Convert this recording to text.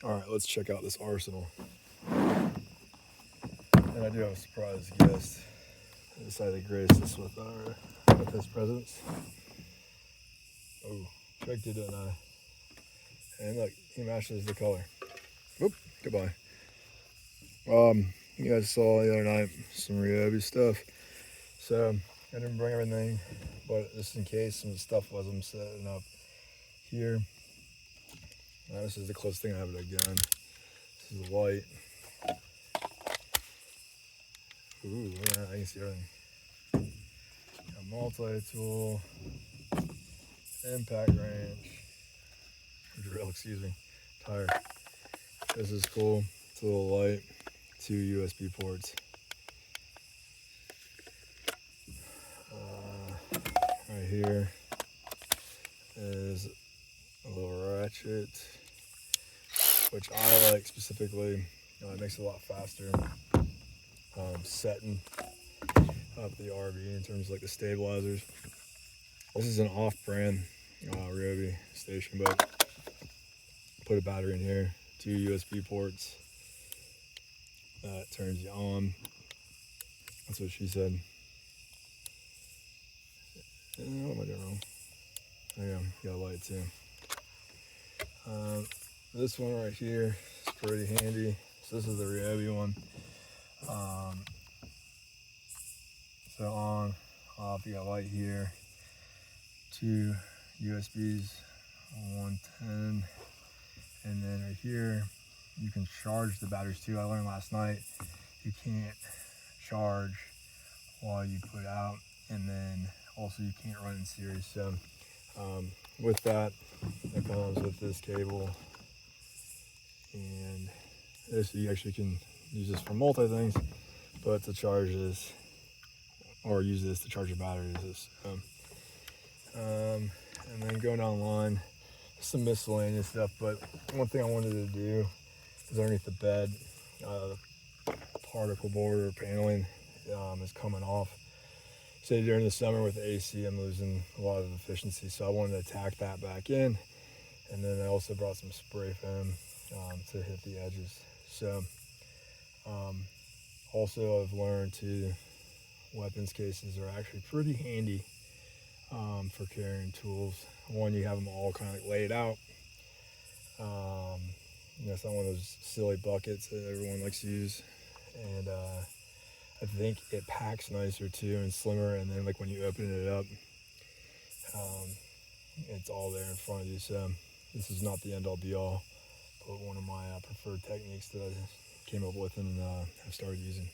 All right, let's check out this arsenal. And I do have a surprise guest. I decided to grace this with his presence. Oh, tricked you, didn't I? And look, he matches the color. Whoop, goodbye. You guys saw the other night some Ryobi stuff. So I didn't bring everything, but just in case some stuff wasn't setting up here. This is the closest thing I have to a gun. This is the light. Ooh, yeah, I can see everything. A multi-tool, impact wrench, drill, excuse me, tire. This is cool. It's a little light, 2 USB ports. Right here is a little ratchet, which I like specifically. It makes it a lot faster setting up the RV in terms of like the stabilizers. This is an off-brand Ryobi station, but put a battery in here, 2 USB ports. That turns you on. That's what she said. What am I doing wrong? There you go, got a light too. This one right here is pretty handy. So this is the Ryobi one. So on, off, you got light here. 2 USBs, 110, and then right here you can charge the batteries too. I learned last night you can't charge while you put out, and then also you can't run in series. So with that, it comes with this cable, and this you actually can use this for multi things, but to charge this or use this to charge your batteries. And then going online, some miscellaneous stuff. But one thing I wanted to do is underneath the bed, particle board or paneling is coming off. So during the summer with the AC, I'm losing a lot of efficiency. So I wanted to tack that back in. And then I also brought some spray foam to hit the edges. So also I've learned to weapons cases are actually pretty handy for carrying tools. One, you have them all kind of like laid out. It's not one of those silly buckets that everyone likes to use. And I think it packs nicer too and slimmer. And then like when you open it up, it's all there in front of you. So this is not the end all be all, but one of my preferred techniques that I came up with and have started using.